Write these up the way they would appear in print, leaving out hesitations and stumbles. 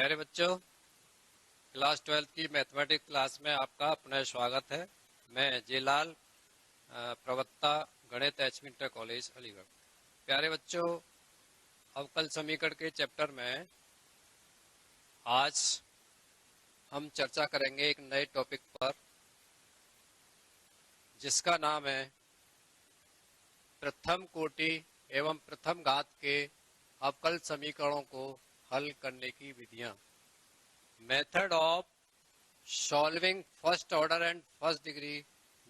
प्यारे बच्चों, क्लास 12 की मैथमेटिक्स क्लास में आपका पुनः स्वागत है। मैं जेलाल, प्रवक्ता, गणित एचपी इंटर कॉलेज अलीगढ़। प्यारे बच्चों, अवकल समीकरण के चैप्टर में आज हम चर्चा करेंगे एक नए टॉपिक पर, जिसका नाम है प्रथम कोटि एवं प्रथम घात के अवकल समीकरणों को हल करने की विधियां। Method of solving first order and first degree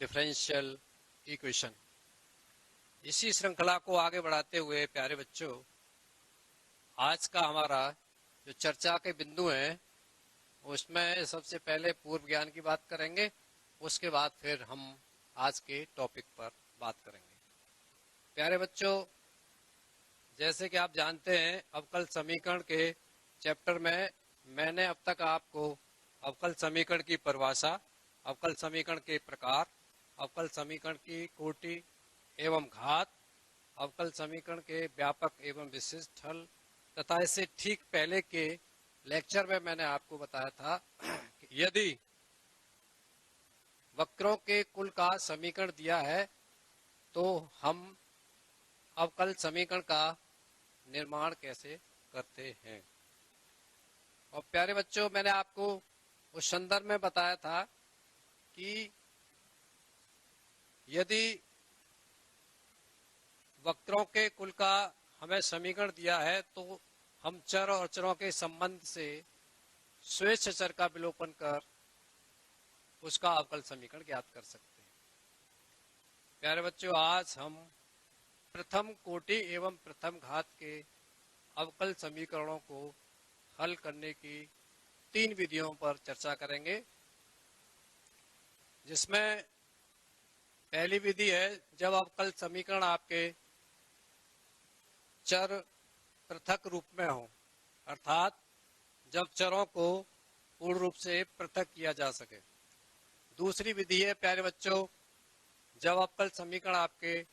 differential equation. इसी श्रृंखला को आगे बढ़ाते हुए प्यारे बच्चों, आज का हमारा जो चर्चा के बिंदु हैं उसमें सबसे पहले पूर्व ज्ञान की बात करेंगे, उसके बाद फिर हम आज के टॉपिक पर बात करेंगे। प्यारे बच्चों, जैसे कि आप जानते हैं, अवकल समीकरण के चैप्टर में मैंने अब तक आपको अवकल समीकरण की परिभाषा, अवकल समीकरण के प्रकार, अवकल समीकरण की कोटि एवं घात, अवकल समीकरण के व्यापक एवं विशिष्ट हल तथा इससे ठीक पहले के लेक्चर में मैंने आपको बताया था कि यदि वक्रों के कुल का समीकरण दिया है तो हम अवकल समीकरण का निर्माण कैसे करते हैं। और प्यारे बच्चों, मैंने आपको उस संदर्भ में बताया था कि यदि वक्रों के कुल का हमें समीकरण दिया है तो हम चर और चरों के संबंध से स्वेच्छ चर का विलोपन कर उसका अवकल समीकरण ज्ञात कर सकते हैं। प्यारे बच्चों, आज हम प्रथम कोटि एवं प्रथम घात के अवकल समीकरणों को हल करने की 3 विधियों पर चर्चा करेंगे, जिसमें पहली विधि है जब अवकल समीकरण आपके चर पृथक रूप में हो, अर्थात जब चरों को पूर्ण रूप से पृथक किया जा सके। दूसरी विधि है प्यारे बच्चों, जब अवकल समीकरण आपके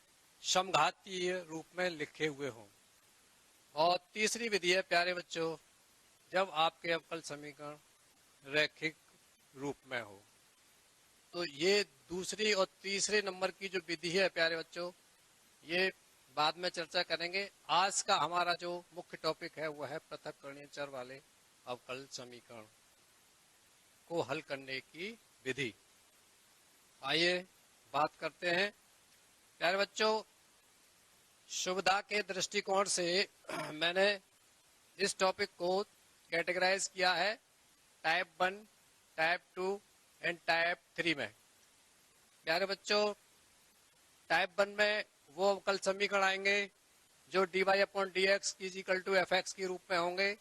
समघातीय रूप में लिखे हुए हों। और तीसरी विधि है प्यारे बच्चों, जब आपके अवकल समीकरण रैखिक रूप में हो। तो ये दूसरी और तीसरे नंबर की जो विधि है प्यारे बच्चों, ये बाद में चर्चा करेंगे। आज का हमारा जो मुख्य टॉपिक है वो है पृथक्करणीय चर वाले अवकल समीकरण को हल करने की विधि। आइए बात करते हैं। प्यारे बच्चों, सुविधा के दृष्टिकोण से मैंने इस टॉपिक को कैटेगराइज किया है टाइप 1, टाइप 2 एंड टाइप 3 में। प्यारे बच्चों, टाइप 1 में वो अवकल समीकरण आएंगे जो dy/dx = fx के रूप में होंगे,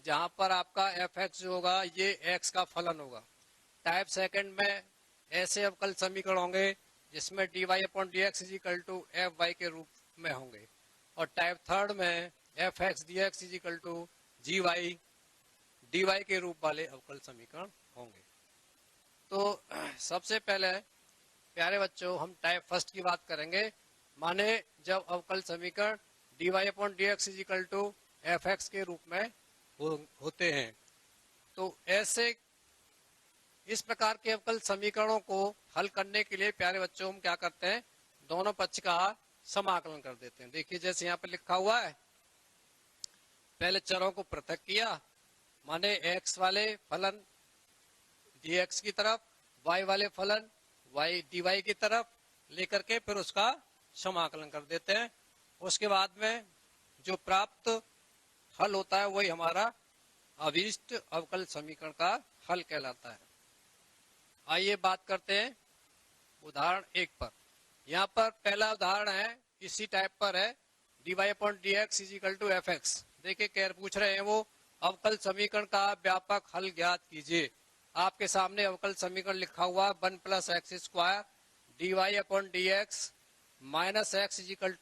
जहां पर आपका fx जो होगा ये x का फलन होगा। टाइप सेकंड में ऐसे अवकल समीकरण होंगे जिसमें dy/dx = fy के रूप में होंगे। और टाइप थर्ड में fx dx = gy dy के रूप वाले अवकल समीकरण होंगे। तो सबसे पहले प्यारे बच्चों, हम टाइप फर्स्ट की बात करेंगे, माने जब अवकल समीकरण dy/dx = fx के रूप में होते हैं। तो ऐसे इस प्रकार के अवकल समीकरणों को हल करने के लिए प्यारे बच्चों हम क्या करते हैं, दोनों पक्ष का समाकलन कर देते हैं। देखिए जैसे यहाँ पर लिखा हुआ है, पहले चरों को पृथक किया, माने x वाले फलन dx की तरफ, y वाले फलन y dy की तरफ लेकर के फिर उसका समाकलन कर देते हैं। उसके बाद में जो प्राप्त हल होता है वही हमारा अभीष्ट अवकल समीकरण का हल कहलाता है। आइए बात करते हैं उदाहरण 1 पर। यहाँ पर पहला उदाहरण है, इसी टाइप पर है, dy/dx = fx। देखिए क्या पूछ रहे हैं वो, अवकल समीकरण का व्यापक हल ज्ञात कीजिए। आपके सामने अवकल समीकरण लिखा हुआ 1 + x² dy/dx - x =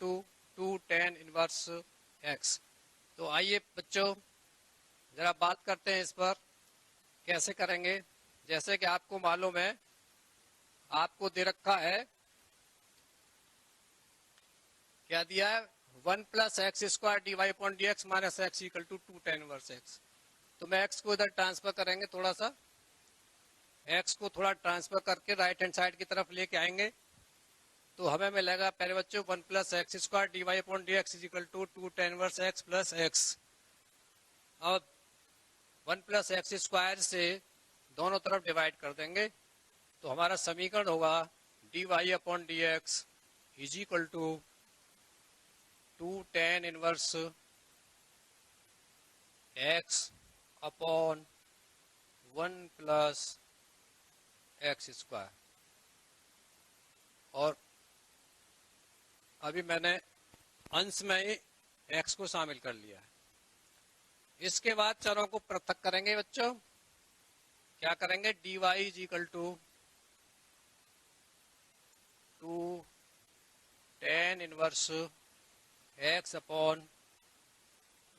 2 tan 1x। तो आइए बच्चों जरा बात करते हैं इस पर कैसे करेंगे। जैसे कि आपको मालूम है, आपको दे रखा है, क्या दिया है, 1 + x² dy/dx - x = 2 tan 1x। तो मैं x को इधर ट्रांसफर करेंगे, थोड़ा सा x को थोड़ा ट्रांसफर करके राइट हैंड साइड की तरफ लेके आएंगे, तो हमें मिलेगा प्यारे बच्चों 1 plus x square d y upon d x is equal to 2 tan inverse x plus x. अब 1 प्लस एक्स स्क्वायर से दोनों तरफ डिवाइड कर देंगे, तो हमारा समीकरण होगा d y upon d x is equal to 2 tan inverse x upon 1 plus x square. और अभी मैंने अंश में ही x को शामिल कर लिया है। इसके बाद चरों को पृथक करेंगे बच्चों। क्या करेंगे? D Y is equal to 2 tan inverse x upon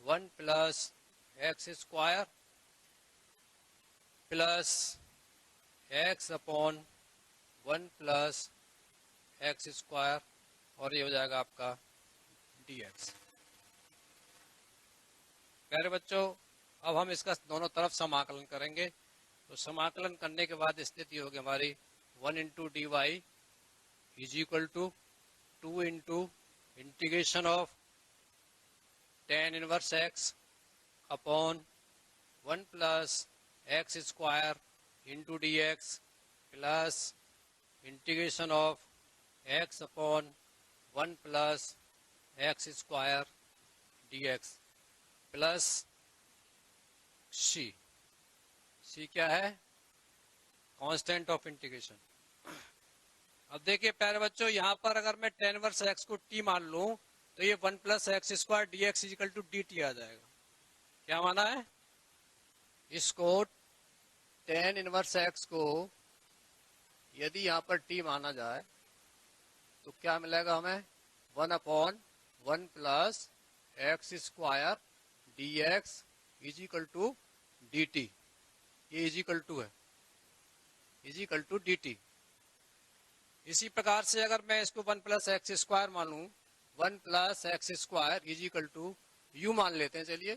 1 plus x square plus x upon 1 plus x square, और ये हो जाएगा आपका dx। प्यारे बच्चों, अब हम इसका दोनों तरफ समाकलन करेंगे। तो समाकलन करने के बाद स्थिति होगी हमारी 1 into D Y is equal to 2 into integration of tan inverse x upon 1 plus x square into D X plus integration of x upon 1 plus x square D X plus C. C क्या है? Constant of integration. अब देखिए प्यारे बच्चों, यहाँ पर अगर मैं tan इनवर्स x को t मान लूं, तो ये 1 plus x square D x is equal to d T आ जाएगा। क्या माना है? इसको tan इनवर्स x को यदि यहाँ पर t माना जाए तो क्या मिलेगा हमें? 1 upon 1 plus x square D x is equal to d t. ये इजिकल टू है, इजिकल टू डी टी। इसी प्रकार से अगर मैं इसको 1 प्लस एक्स स्क्वायर मानूं, 1 plus x square is equal to u मान लेते हैं, चलिए,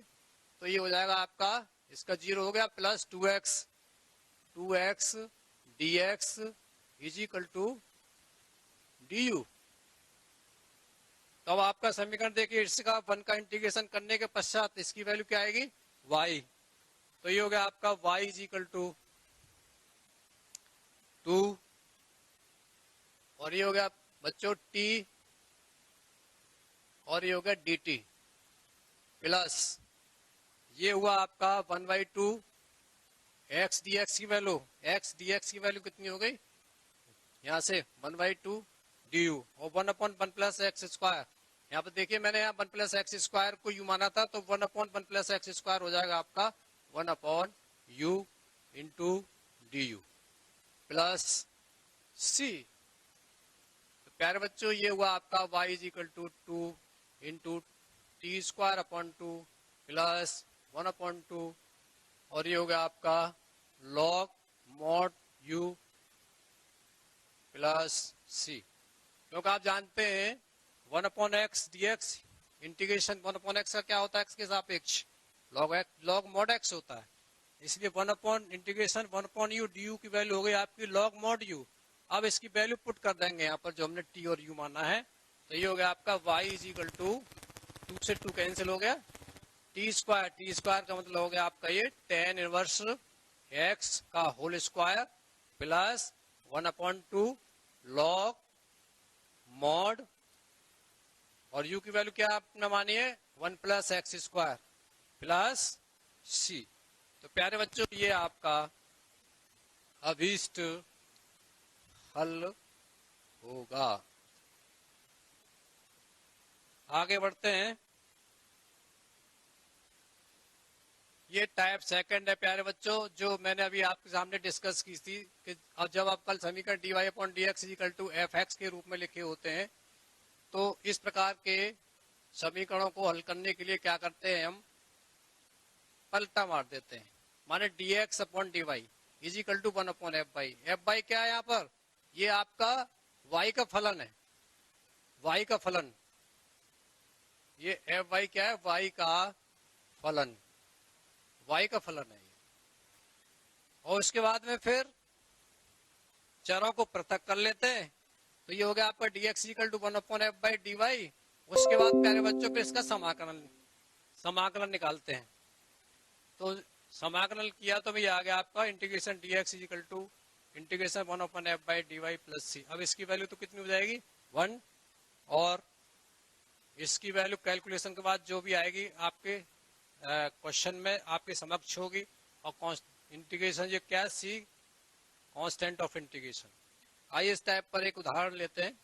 तो ये हो जाएगा आपका, इसका 0 हो गया, plus 2x d x is equal to d u. तो अब आपका समीकरण देखिए, इसका 1 का इंटीग्रेशन करने के पश्चात इसकी वैल्यू क्या आएगी? y। तो ये हो गया आपका y इज इक्वल टू 2, और ये हो गया बच्चों t, और ये हो गया dt प्लस ये हुआ आपका 1/2 x dx की वैल्यू। x dx की वैल्यू कितनी हो गई? यहाँ से 1/2 du और 1 अपॉन 1 प्लस एक्स स्क्वायर। यहाँ पर देखिए मैंने यहाँ 1 प्लस एक्स स्क्वायर को u माना था, तो 1 अपॉन 1 प्लस एक्स स्क्वायर हो जाएगा आपका 1 upon u into d u plus c. तो प्यारे बच्चों, ये हुआ आपका y is equal to 2 into t square upon 2 plus 1 upon 2, और ये हो गया आपका log mod u plus c. क्योंकि आप जानते हैं 1 upon x d x integration 1 upon x का क्या होता है? एक्स के सापेक्ष log mod x होता है। इसलिए 1 upon integration 1 upon U D you की वैल्यू हो गई आपकी log mod u। अब इसकी वैल्यू पुट कर देंगे यहाँ पर, जो हमने t और u माना है, तो ये हो गया आपका y इज इक्वल टू 2 से 2 कैंसिल हो गया, टी स्क्वायर का मतलब हो गया आपका ये tan इनवर्स x का whole square plus 1 upon 2 log mod, और u की वैल्यू क्या आपने मानी है? 1 plus x square plus c. तो प्यारे बच्चों, ये आपका अभीष्ट हल होगा। आगे बढ़ते हैं। ये टाइप सेकंड है प्यारे बच्चों, जो मैंने अभी आपके सामने डिस्कस की थी कि अब जब आप कल समीकरण d y upon d x equal to f x के रूप में लिखे होते हैं, तो इस प्रकार के समीकरणों को हल करने के लिए क्या करते हैं? हम पलटा मार देते हैं। माने d x upon d Y is equal to 1 upon f y. F y क्या है यहाँ पर? ये आपका वाई का फलन है, वाई का फलन। ये एफ वाई क्या है? वाई का फलन। y का फलन है ये। और उसके बाद में फिर चरों को पृथक कर लेते हैं, तो ये हो गया आपका dx इक्वल टू 1/f/dy। उसके बाद प्यारे बच्चों पे इसका समाकलन निकालते हैं। तो समाकलन किया तो भी आ गया आपका integration dx equal to integration 1/f/dy plus c। अब इसकी वैल्यू तो कितनी हो जाएगी 1, और इसकी वैल्यू कैलकुलेशन के बाद जो भी आएगी आपके क्वेश्चन में आपके समक्ष होगी। और इंटीग्रेशन ये क्या, c कांस्टेंट ऑफ इंटीग्रेशन। आइए इस टाइप पर एक उदाहरण लेते हैं।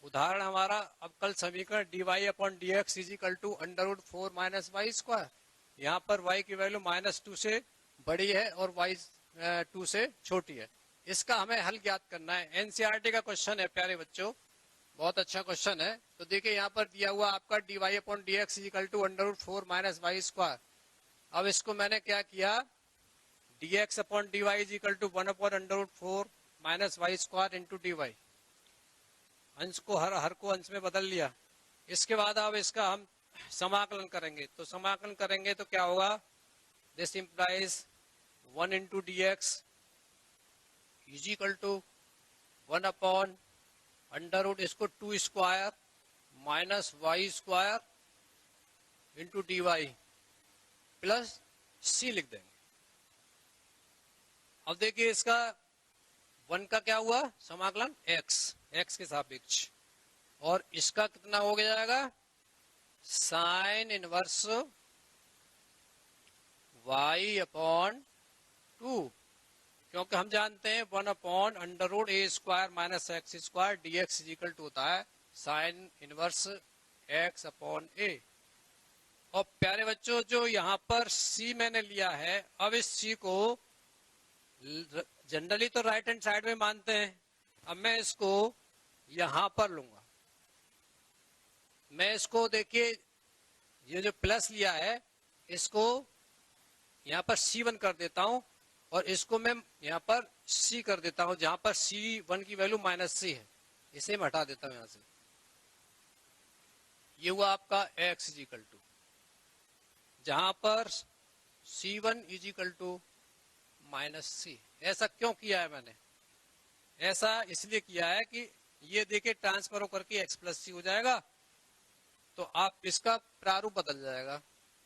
उदाहरण हमारा अवकल समीकरण dy/dx is equal to √4 - y²। यहाँ पर y की वैल्यू -2 से बड़ी है और y 2 से छोटी है। इसका हमें हल ज्ञात करना है। एनसीईआरटी का क्वेश्चन है प्यारे बच्चों, बहुत अच्छा क्वेश्चन है। तो देखिए यहाँ पर दिया हुआ आपका dy/dx is equal to √4 - y²। अब इसको मैंने क्या किया, dx/dy is equal to 1/√4 - y² into dy। अंश को हर को अंश में बदल लिया। इसके बाद अब इसका हम समाकलन करेंगे। तो समाकलन करेंगे तो क्या होगा, this implies 1 into dx is equal to 1/√, इसको 2² minus y² into dy plus c लिख देंगे। अब देखिए इसका 1 का क्या हुआ समाकलन x के सापेक्ष, और इसका कितना हो जाएगा साइन इनवर्स y/2, क्योंकि हम जानते हैं 1/√a² minus x² dx is equal to होता है साइन इनवर्स x/a। और प्यारे बच्चों जो यहाँ पर c मैंने लिया है, अब इस c को जनरली तो राइट हैंड साइड में मानते हैं। अब मैं इसको यहां पर लूंगा। मैं इसको देखिए ये जो प्लस लिया है इसको यहां पर C1 कर देता हूं, और इसको मैं यहां पर C कर देता हूं, जहां पर C1 की वैल्यू -c है। इसे मैं हटा देता हूं यहां से। ये हुआ आपका x इज इक्वल टू, जहां पर C1 is equal to -c। ऐसा क्यों किया है मैंने, ऐसा इसलिए किया है कि ये देखिए ट्रांसफर होकर के x प्लस सी हो जाएगा, तो आप इसका प्रारूप बदल जाएगा।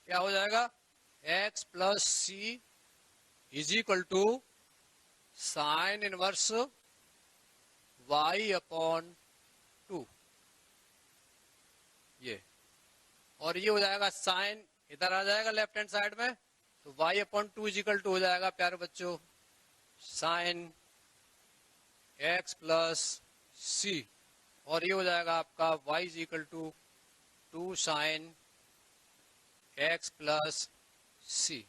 क्या हो जाएगा, x plus c is equal to sine inverse y/2। ये और ये हो जाएगा साइन इधर आ जाएगा लेफ्ट हैंड साइड में, तो y/2 इज इक्वल टू हो जाएगा प्यारे बच्चों साइन x प्लस सी, और ये हो जाएगा आपका y is equal to 2 sine x plus c.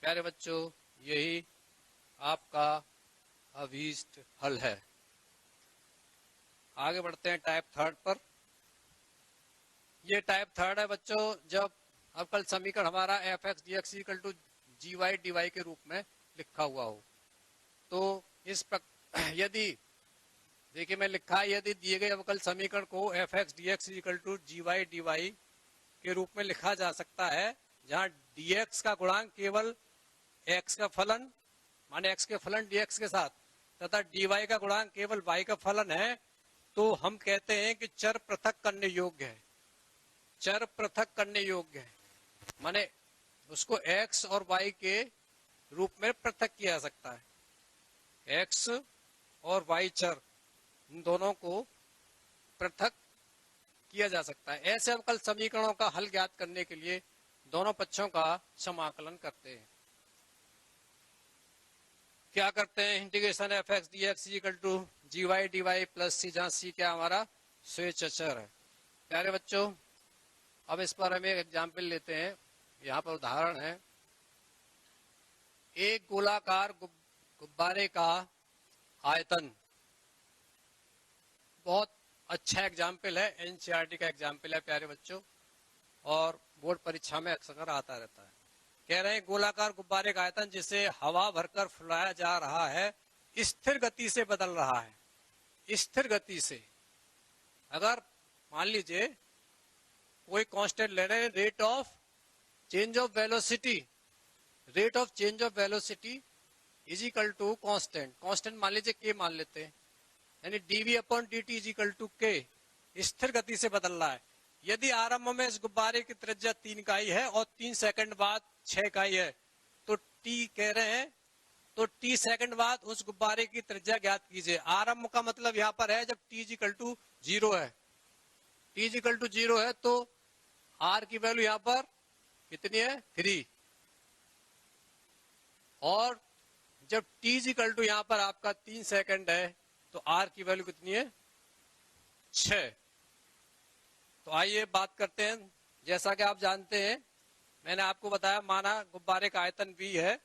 प्यारे बच्चों यही आपका अभीष्ट हल है। आगे बढ़ते हैं टाइप थर्ड पर। ये टाइप थर्ड है बच्चों, जब अवकल समीकरण हमारा f(x) dx equal to gy dy के रूप में लिखा हुआ हो। तो इस यदि देखिए मैं लिखा है, यदि दिए गए अवकल समीकरण को f(x) dx equal to gy dy के रूप में लिखा जा सकता है, जहां dx का गुणांक केवल x का फलन माने x के फलन dx के साथ तथा dy का गुणांक केवल y का फलन है, तो हम कहते हैं कि चर पृथक करने योग्य है। चर पृथक करने योग्य है माने उसको x और y के रूप में पृथक किया जा सकता है। x और y चर इन दोनों को पृथक किया जा सकता है। ऐसे अवकल समीकरणों का हल ज्ञात करने के लिए दोनों पक्षों का समाकलन करते हैं। क्या करते हैं, integration f(x) dx equal to gy dy plus C, जहां सी क्या हमारा स्वेच्छ चर है। प्यारे बच्चों अब इस पर हम एक एग्जाम्पल लेते हैं। यहाँ पर उदाहरण है, एक गोलाकार गुब्बारे का आयतन। बहुत अच्छा एग्जाम्पल है, एनसीईआरटी का एग्जाम्पल है प्यारे बच्चों, और बोर्ड परीक्षा में अक्सर आता रहता है। कह रहे हैं गोलाकार गुब्बारे का आयतन जिसे हवा भरकर फुलाया जा रहा है स्थिर गति से बदल रहा है। स्थिर गति से, अगर मान लीजिए कोई कांस्टेंट ले रहे हैं rate of change of velocity, rate of change of velocity is equal to constant, constant मान लीजिए के मान लेते हैं, यानी dv upon dt is equal to k, स्थिर गति से बदल रहा है। यदि आरंभ में इस गुब्बारे की त्रिज्या 3 इकाई है और 3 सेकंड बाद 6 इकाई है, तो t कह रहे हैं, तो t सेकंड बाद उस गुब्बारे की त्रिज्या ज्ञात कीजिए। आरंभ का मतलब यहाँ पर है जब t इज इक्वल टू 0 है, t इज इक्वल टू 0 है तो r की वैल्यू यहाँ पर कितनी है 3, और जब t इज इक्वल टू यहाँ पर आपका 3 सेकंड है तो r की वैल्यू कितनी है 6। तो आइए बात करते हैं। जैसा कि आप जानते हैं, मैंने आपको बताया, माना गुब्बारे का आयतन v है,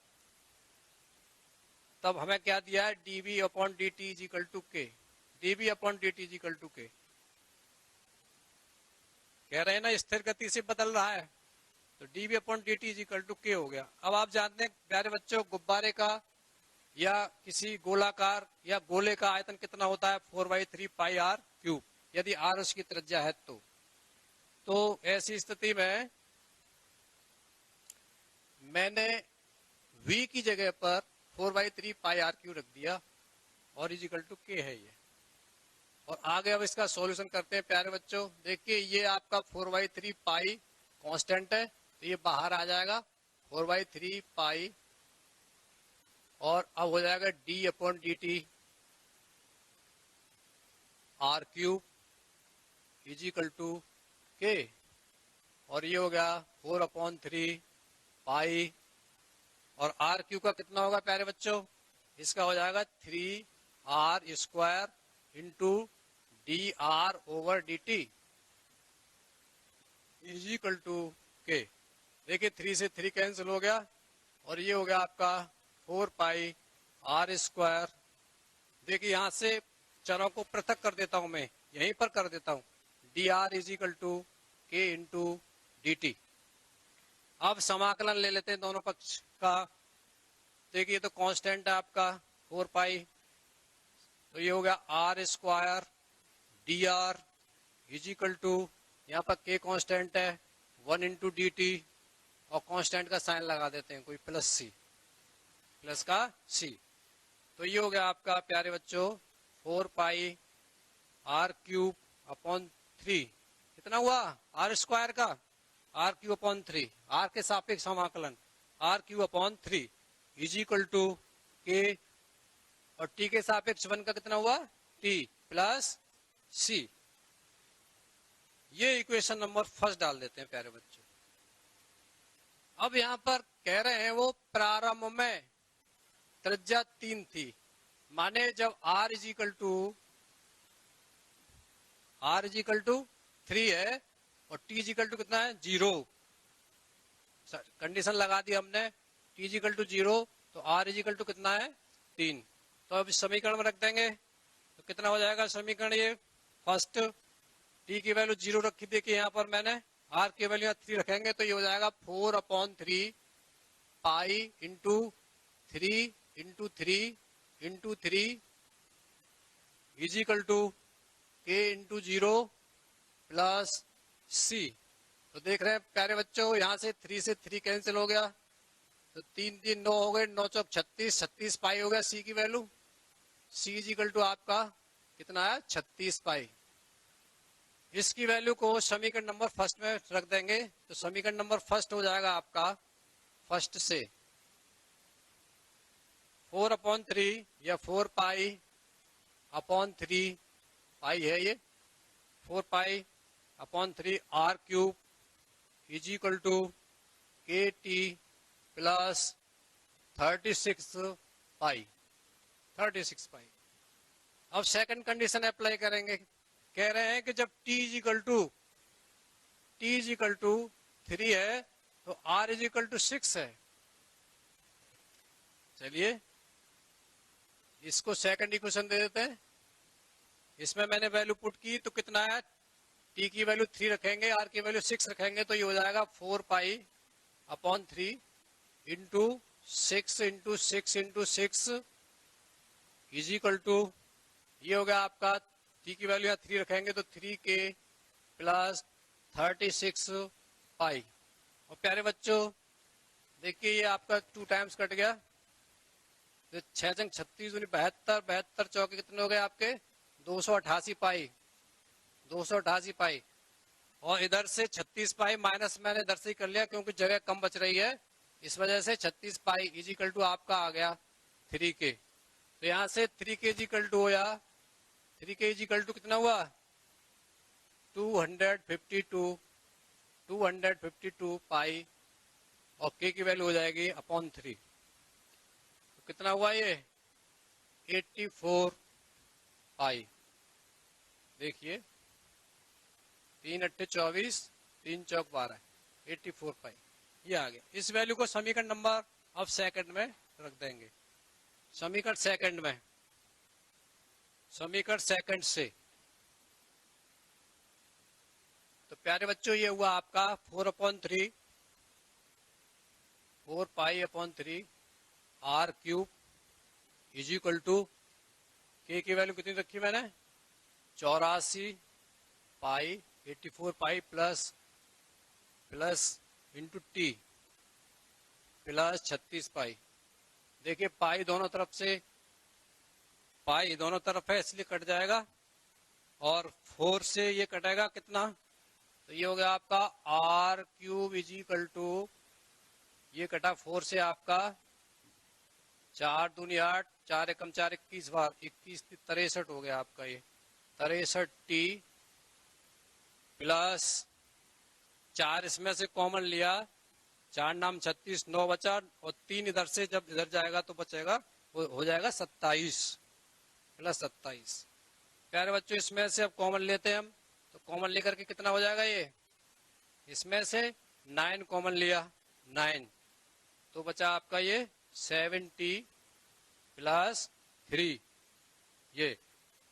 तब हमें क्या दिया है, dv upon dt is equal to k, dv upon dt is equal to k. कह रहे हैं ना स्थिर गति से बदल रहा है, तो dv upon dt is equal to k हो गया। अब आप जानते हैं प्यारे बच्चों, गुब्बारे का या किसी गोलाकार या गोले का आयतन कितना होता है, 4/3 पाई r क्यूब, यदि r उसकी त्रिज्या है तो ऐसी स्थिति में मैंने v की जगह पर 4/3 पाई r क्यूब रख दिया और इज इक्वल टू के है ये। और आगे अब इसका सॉल्यूशन करते हैं प्यारे बच्चों। देखिए ये आपका 4/3 पाई कांस्टेंट है, तो ये बाहर आ जाएगा 4/3 पाई, और अब हो जाएगा d upon dt r cube is equal to k, और ये हो गया 4/3 पाई, और r क्यूब का कितना होगा प्यारे बच्चों, इसका हो जाएगा 3r square into dr over dt is equal to k. देखिए 3 से 3 कैंसिल हो गया, और ये हो गया आपका 4 पाई r स्क्वायर। देखिए यहां से चरों को पृथक कर देता हूं, मैं यहीं पर कर देता हूं, dr is equal to k into dt। अब समाकलन ले लेते हैं दोनों पक्ष का। देखिए तो कांस्टेंट है आपका 4 पाई, तो ये हो गया r square dr is equal to, यहाँ पर k कांस्टेंट है, 1 इंटू dt, और कांस्टेंट का साइन लगा देते हैं कोई प्लस c, प्लस का c। तो ये हो गया आपका प्यारे बच्चों 4 पाई r क्यूब अपॉन 3, कितना हुआ r स्क्वायर का, r क्यूब अपॉन 3, r के सापेक्ष समाकलन r cube upon 3 is equal to k, और t के सापेक्ष 1 का कितना हुआ t प्लस c। ये इक्वेशन नंबर फर्स्ट डाल देते हैं प्यारे बच्चों। अब यहां पर कह रहे हैं वो प्रारंभ में त्रिज्या 3 थी, माने जब r इज इक्वल टू 3 है और t इज इक्वल टू कितना है 0, कंडीशन लगा दी हमने, t इज इक्वल टू 0 तो r इज इक्वल टू कितना है 3। तो अब इस समीकरण में रख देंगे तो कितना हो जाएगा समीकरण, ये फर्स्ट t की वैल्यू 0 रखी, देखिए यहाँ पर मैंने r की वैल्यू 3 रखेंगे, तो ये हो जाएगा 4/3 pi into 3 into 3 into 3 is equal to k into 0 plus c। तो देख रहे हैं प्यारे बच्चों, यहाँ से 3 से 3 कैंसिल हो गया, तो 3 3 9 हो गए, 9 चौक 36, 36 पाई हो गया c की value, c is equal to आपका कितना है 36 पाई। इसकी वैल्यू को समीकरण नंबर फर्स्ट में रख देंगे, तो समीकरण नंबर फर्स्ट हो जाएगा आपका फर्स्ट से 4/3 या 4 पाई अपॉन 3 पाई है, ये 4 pi upon 3 r cube is equal to k t plus 36 pi. अब सेकंड कंडीशन अप्लाई करेंगे, कह रहे हैं कि जब t इज इक्वल टू 3 है तो r इज इक्वल टू 6 है। चलिए इसको सेकंड इक्वेशन दे देते हैं, इसमें मैंने वैल्यू पुट की तो कितना है, t की वैल्यू 3 रखेंगे, r की वैल्यू 6 रखेंगे, तो ये हो जाएगा 4 pi upon 3 into 6 into 6 into 6 is equal to, ये हो गया आपका t की वैल्यू 3 रखेंगे तो 3 के प्लस 36 पाई। और प्यारे बच्चों देखिए ये आपका 2 टाइम्स कट गया, तो 6 जंग 36 दूनी 72, 72 चौके कितने हो गए आपके 288 पाई, 288 पाई। और इधर से 36 पाई माइनस मैंने इधर से ही कर लिया क्योंकि जगह कम बच रही है, इस वजह से 36 पाई इजिकल टू आपका आ गया 3k। तो यहाँ से 3k इजिकल टू होया, 3k इजिकल टू कितना हुआ 252 पाई, और k की वैल्यू हो जाएगी अपॉन 3। तो कितना हुआ ये 84 पाई। देखिए 3 अट्ठे 24, 3 चौक 12, 84 पाई ये आ गया। इस वैल्यू को समीकरण नंबर अब सेकंड में रख देंगे। समीकरण सेकंड में, समीकरण सेकंड से तो प्यारे बच्चों ये हुआ आपका 4/3, 4 pi upon 3 r cube is equal to k की वैल्यू कितनी रखी मैंने 84 pi 84 pi plus into t plus 36 pi. देखिए पाई दोनों तरफ से, पाई दोनों तरफ है इसलिए कट जाएगा, और 4 से ये कटेगा कितना, तो ये हो गया आपका r cube is equal to, ये कटा 4 से आपका 4 दूनी 8, 4 एकम 4 21 बार 21 63 हो गया आपका ये 63 टी प्लस 4 इसमें से कॉमन लिया, 4 नाम 36, 9 बचा, और 3 इधर से जब इधर जाएगा तो बचेगा हो जाएगा 27 प्लस 27। प्यारे बच्चों इसमें से अब कॉमन लेते हैं हम, तो कॉमन लेकर के कितना हो जाएगा ये, इसमें से 9 कॉमन लिया 9, तो बचा आपका ये 70 प्लस 3 ये,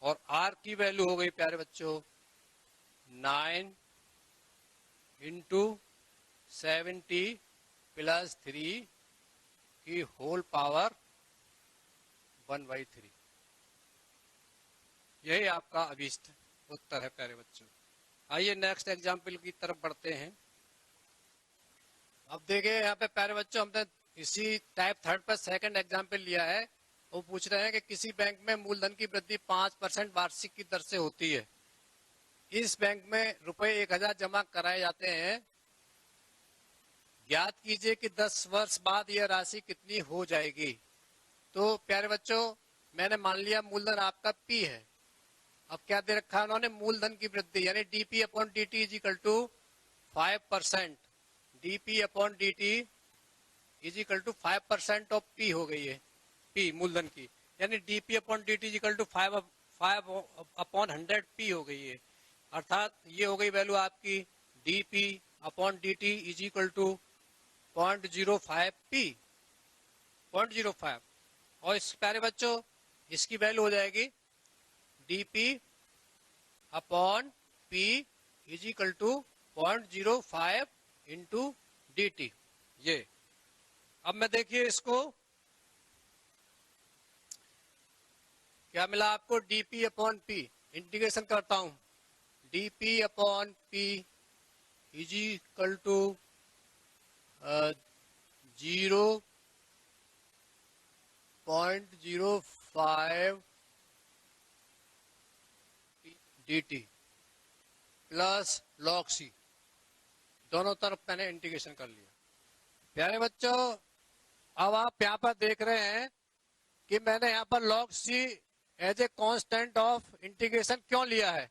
और r की वैल्यू हो गई प्यारे बच्चों 9 इंटू 70 प्लस 3 की होल पावर 1/3। यही आपका अभीष्ट उत्तर है प्यारे बच्चों। आइए नेक्स्ट एग्जाम्पल की तरफ बढ़ते हैं। अब देखिए यहाँ पे प्यारे बच्चों हमने इसी टाइप थर्ड पर सेकंड एग्जाम्पल लिया है। वो पूछ रहे हैं कि किसी बैंक में मूलधन की वृद्धि 5% वार्षिक की दर से होती है। इस बैंक में रुपए 1000 जमा कराए जाते हैं। ज्ञात कीजिए कि 10 वर्ष बाद यह राशि कितनी हो जाएगी। तो प्यारे बच्चों मैंने मान लिया मूलधन आपका P है। अब क्या दे रखा है उन्होंने, मूलधन की वृद्धि यानी dp upon dt is equal to 5%, dp upon dt is equal to 5% of P हो गई है, P मूलधन की, यानी dp upon dt is equal to 5 upon 100 P हो गई है। अर्थात ये हो गई वैल्यू आपकी dp upon dt is equal to 0.05 P, 0.05। और इस प्यारे बच्चों इसकी वैल्यू हो जाएगी dp upon p is equal to 0.05 into dt। ये अब मैं देखिए इसको क्या मिला आपको, dp अपॉन p, इंटीग्रेशन करता हूं, dp upon p is equal to 0.05 dt plus log c, दोनों तरफ मैंने इंटीग्रेशन कर लिया। प्यारे बच्चों अब आप यहाँ पर देख रहे हैं कि मैंने यहाँ पर log c as a constant of integration क्यों लिया है।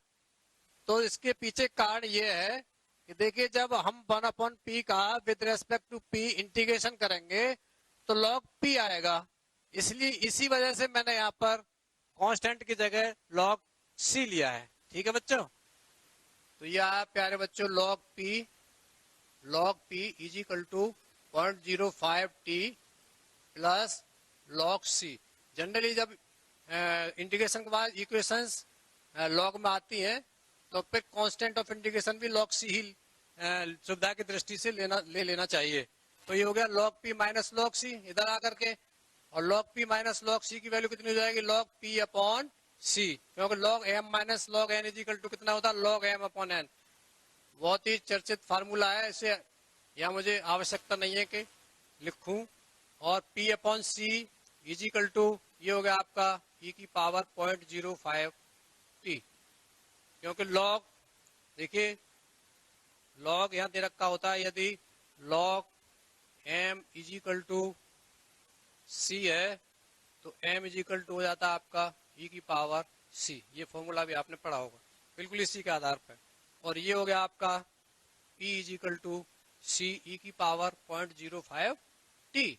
तो इसके पीछे कारण ये है कि देखिए जब हम 1/p का with respect to p integration करेंगे तो log p आएगा, इसलिए इसी वजह से मैंने यहाँ पर कांस्टेंट की जगह log c लिया है। ठीक है बच्चों, तो यह प्यारे बच्चों log p is equal to 0.05 t plus log c। Generally जब इंटीग्रेशन के बाद इक्वेशंस log में आती हैं तो फिर कांस्टेंट ऑफ इंटीग्रेशन भी log c ही सुविधा की दृष्टि से ले लेना चाहिए। तो ये हो गया log p minus log c इधर आकर के, और log p minus log c की वैल्यू कितनी हो जाएगी, log p अपॉन c, क्योंकि log m minus log n is equal to कितना होता है, log m अपॉन n। बहुत ही चर्चित फार्मूला है, इसे या मुझे आवश्यकता नहीं है कि लिखूं। और P upon c is equal to, ये हो गया आपका e की पावर 0.05 t, क्योंकि लॉग, देखिए लॉग यहाँ दे रखा होता है, यदि log m is equal to c है तो m इज इक्वल टू हो जाता है आपका e की पावर c। ये फॉर्मूला भी आपने पढ़ा होगा बिल्कुल इसी के आधार पर। और ये हो गया आपका p इज इक्वल टू सी ई की पावर 0.05 t।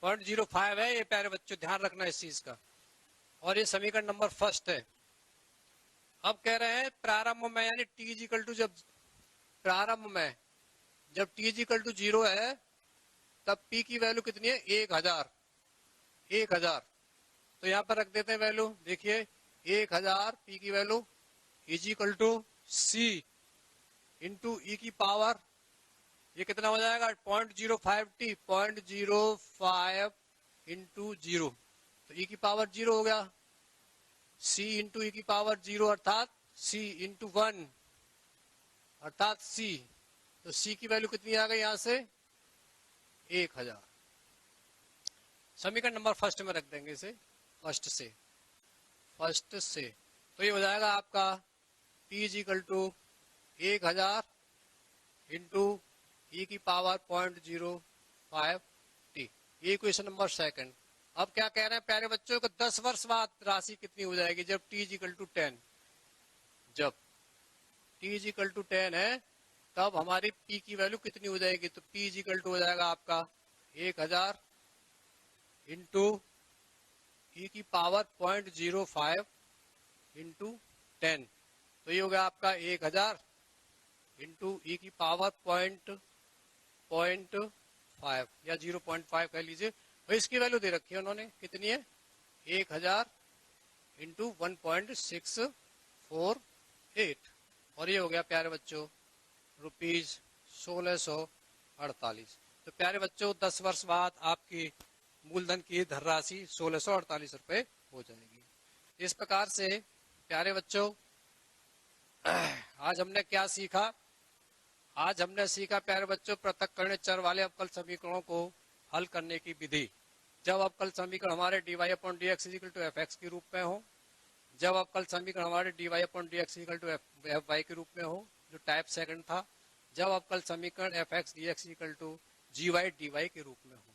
0.05 है ये, प्यारे बच्चों ध्यान रखना इस चीज का। और ये समीकरण नंबर फर्स्ट है। अब कह रहे हैं प्रारंभ में, यानी t इज इक्वल टू, जब प्रारंभ में जब t इज इक्वल टू 0 है तब p की वैल्यू कितनी है, 1000। तो यहाँ पर रख देते हैं वैल्यू, देखिए 1000 p की value is equal to c into e की पावर, ये कितना हो जाएगा 0.05 t, 0.05 इंटू 0, तो ई की पावर 0 हो गया। c इंटू ई की पावर 0 अर्थात c इंटू 1 अर्थात c, तो c की वैल्यू कितनी आ गई यहाँ से 1000। समीकरण नंबर फर्स्ट में रख देंगे इसे, फर्स्ट से। तो ये हो जाएगा आपका p is equal to 1000 into e की पावर 0.05 t। ये इक्वेशन नंबर सेकंड। अब क्या कह रहे हैं प्यारे बच्चों को, 10 वर्ष बाद राशि कितनी हो जाएगी जब t इज इक्वल टू 10। जब t इज इक्वल टू 10 है तब हमारी p की वैल्यू कितनी हो जाएगी, तो p इज इक्वल टू हो जाएगा आपका 1000 इंटू ई की पावर 0.05 इंटू 10, तो ये हो गया आपका 1000 इंटू ई की पावर 0.5 या 0.5 कह लीजिए। और इसकी वैल्यू दे रखी है उन्होंने, कितनी है 1000 इंटू 1.648, और ये हो गया प्यारे बच्चों रुपीज 1648। तो प्यारे बच्चों 10 वर्ष बाद आपकी मूलधन की धनराशि 1648 रुपए हो जाएगी। इस प्रकार से प्यारे बच्चों आज हमने क्या सीखा, आज हमने सीखा प्यारे बच्चों पृथक्करणीय चर वाले अवकल समीकरणों को हल करने की विधि। जब अवकल समीकरण हमारे dy upon dx equal to fx के रूप में हो, जब अवकल समीकरण हमारे dy upon dx equal to fy के रूप में हो, जो टाइप सेकंड था, जब अवकल समीकरण fx dx equal to gy dy के रूप में हो।